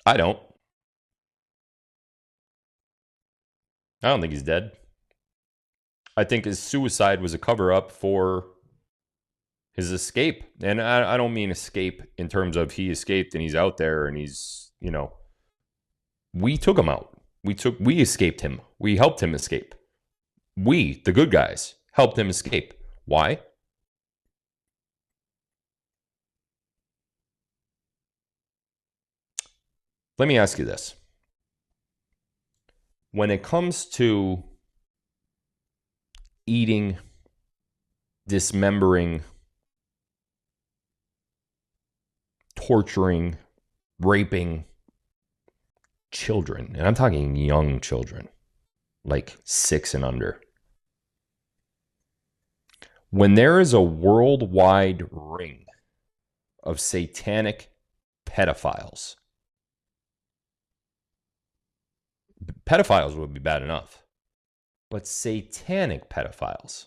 I don't. I don't think he's dead. I think his suicide was a cover-up for his escape. And I don't mean escape in terms of he escaped and he's out there and he's, you know, we took him out. We escaped him. We helped him escape. We, the good guys, helped him escape. Why? Let me ask you this. When it comes to eating, dismembering, torturing, raping children, and I'm talking young children, like 6 and under. When there is a worldwide ring of satanic pedophiles, pedophiles would be bad enough, but satanic pedophiles,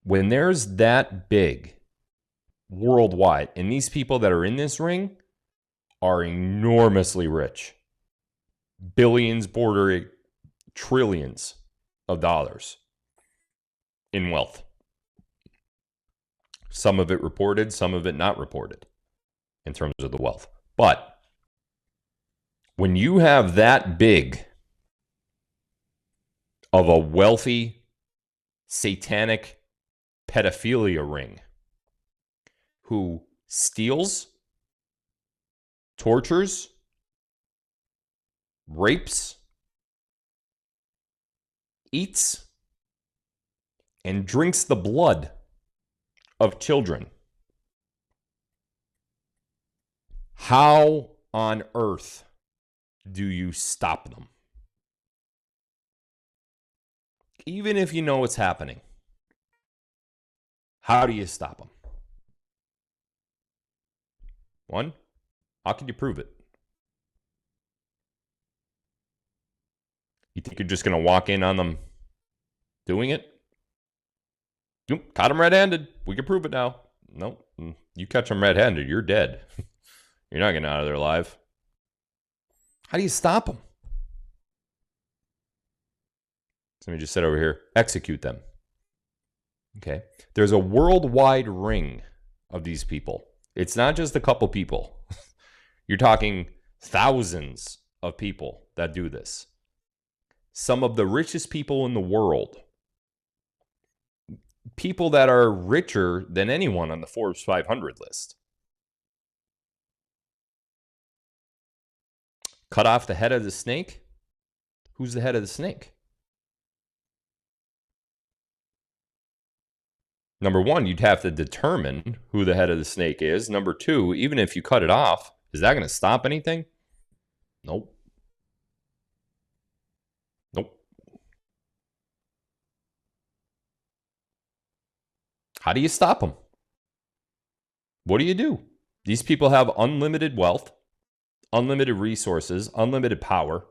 when there's that big worldwide, and these people that are in this ring are enormously rich, billions bordering trillions of dollars in wealth. Some of it reported, some of it not reported in terms of the wealth. But when you have that big of a wealthy satanic pedophilia ring who steals, tortures, rapes, eats, and drinks the blood of children, how on earth do you stop them? Even if you know what's happening, how do you stop them? One, how can you prove it? You think you're just going to walk in on them doing it? Caught them red-handed. We can prove it now. No, you catch them red-handed, you're dead. You're not getting out of there alive. How do you stop them? Somebody just said over here, execute them. Okay. There's a worldwide ring of these people. It's not just a couple people. You're talking thousands of people that do this. Some of the richest people in the world. People that are richer than anyone on the Forbes 500 list. Cut off the head of the snake? Who's the head of the snake? Number one, you'd have to determine who the head of the snake is. Number two, even if you cut it off, is that going to stop anything? Nope. Nope. How do you stop them? What do you do? These people have unlimited wealth, unlimited resources, unlimited power.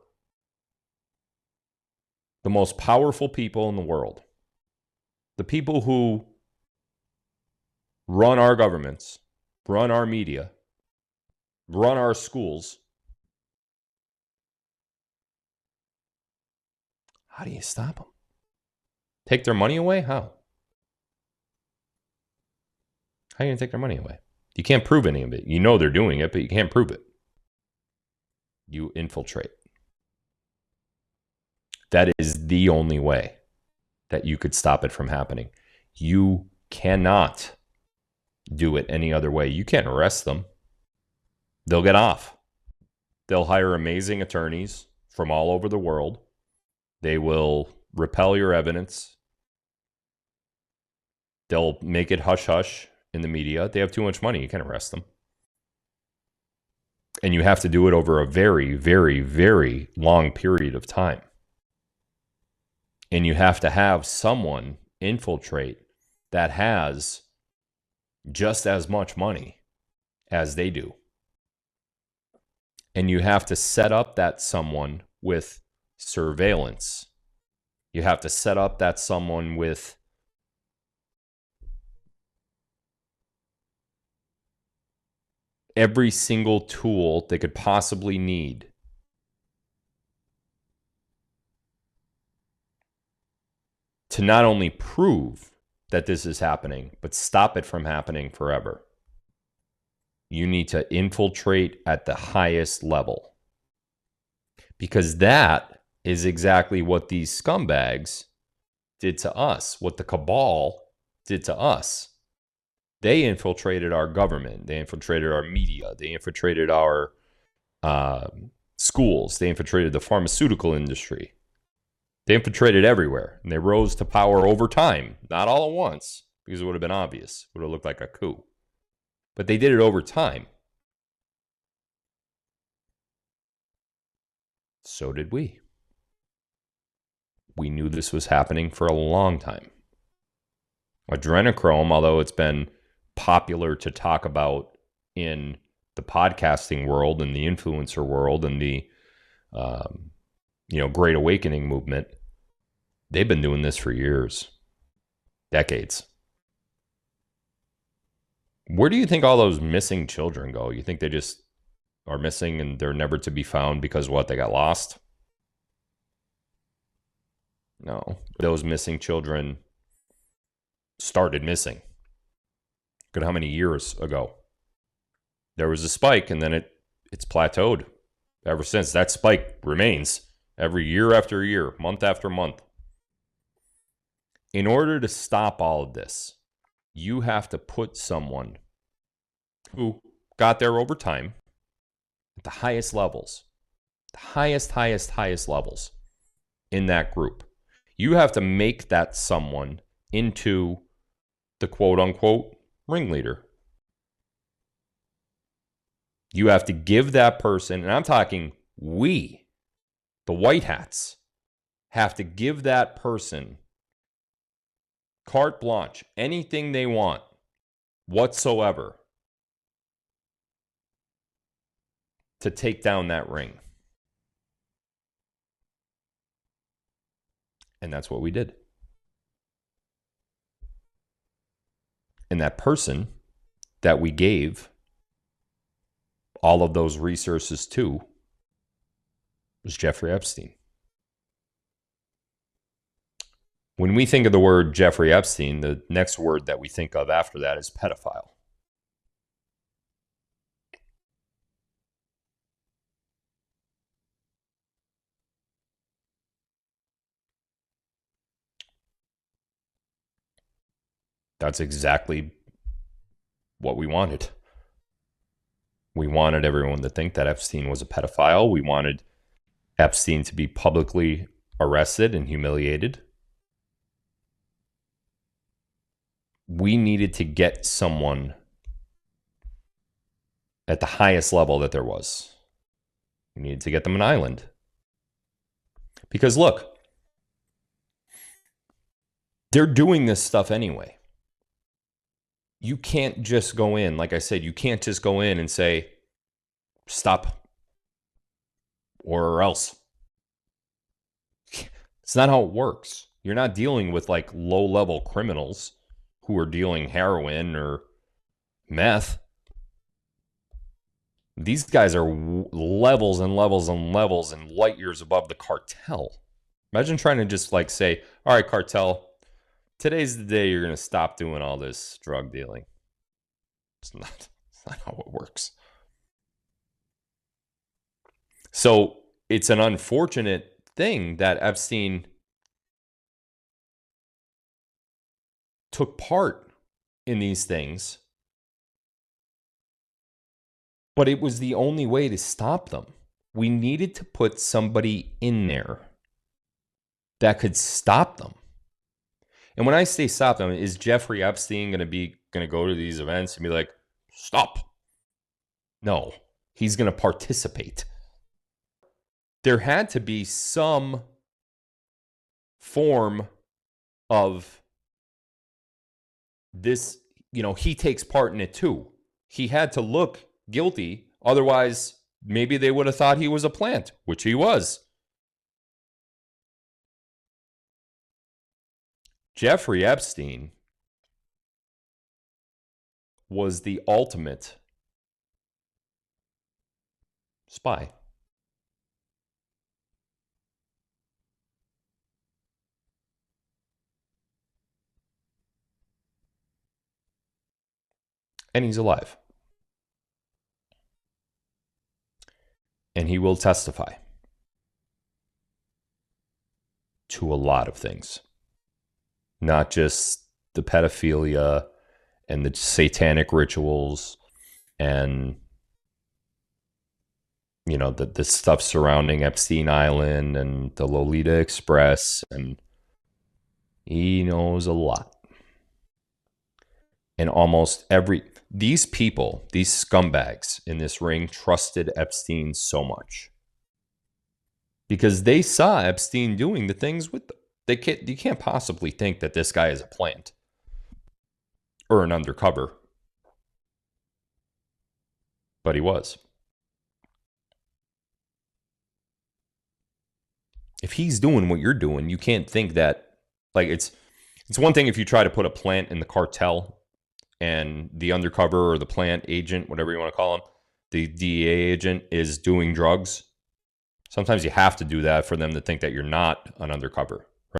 The most powerful people in the world. The people who run our governments, run our media, run our schools. How do you stop them? Take their money away? How? How are you going to take their money away? You can't prove any of it. You know they're doing it, but you can't prove it. You infiltrate. That is the only way that you could stop it from happening. You cannot do it any other way. You can't arrest them. They'll get off. They'll hire amazing attorneys from all over the world. They will repel your evidence. They'll make it hush-hush in the media. They have too much money. You can't arrest them. And you have to do it over a very, very, very long period of time. And you have to have someone infiltrate that has just as much money as they do. And you have to set up that someone with surveillance. You have to set up that someone with every single tool they could possibly need to not only prove that this is happening, but stop it from happening forever. You need to infiltrate at the highest level. Because that is exactly what these scumbags did to us, what the cabal did to us. They infiltrated our government. They infiltrated our media. They infiltrated our schools. They infiltrated the pharmaceutical industry. They infiltrated everywhere, and they rose to power over time. Not all at once, because it would have been obvious. It would have looked like a coup. But they did it over time. So did we. We knew this was happening for a long time. Adrenochrome, although it's been popular to talk about in the podcasting world and the influencer world and the Great Awakening movement, they've been doing this for years, decades. Where do you think all those missing children go? You think they just are missing and they're never to be found because what, they got lost? No, those missing children started missing. Look at how many years ago. There was a spike and then it's plateaued. Ever since, that spike remains every year after year, month after month. In order to stop all of this, you have to put someone who got there over time at the highest levels, the highest levels in that group. You have to make that someone into the quote unquote ringleader. You have to give that person, and I'm talking we, the white hats, have to give that person carte blanche, anything they want whatsoever to take down that ring. And that's what we did. And that person that we gave all of those resources to was Jeffrey Epstein. When we think of the word Jeffrey Epstein, the next word that we think of after that is pedophile. That's exactly what we wanted. We wanted everyone to think that Epstein was a pedophile. We wanted Epstein to be publicly arrested and humiliated. We needed to get someone at the highest level that there was. We needed to get them an island. Because look, they're doing this stuff anyway. You can't just go in, like I said, you can't just go in and say, stop, or else. It's not how it works. You're not dealing with like low-level criminals who are dealing heroin or meth. These guys are levels and levels and levels and light years above the cartel. Imagine trying to just like say, all right, cartel, today's the day you're going to stop doing all this drug dealing. It's not how it works. So it's an unfortunate thing that Epstein took part in these things, but it was the only way to stop them. We needed to put somebody in there that could stop them. And when I say stop them, is Jeffrey Epstein going to go to these events and be like, stop? No, he's going to participate. There had to be some form of this, he takes part in it too. He had to look guilty. Otherwise, maybe they would have thought he was a plant, which he was. Jeffrey Epstein was the ultimate spy. And he's alive. And he will testify to a lot of things. Not just the pedophilia and the satanic rituals and, you know, the stuff surrounding Epstein Island and the Lolita Express. And he knows a lot. And almost these people, these scumbags in this ring trusted Epstein so much because they saw Epstein doing the things with them. You can't possibly think that this guy is a plant or an undercover, but he was. If he's doing what you're doing, you can't think that, like, it's one thing if you try to put a plant in the cartel and the undercover or the plant agent, whatever you want to call him, the DEA agent is doing drugs. Sometimes you have to do that for them to think that you're not an undercover.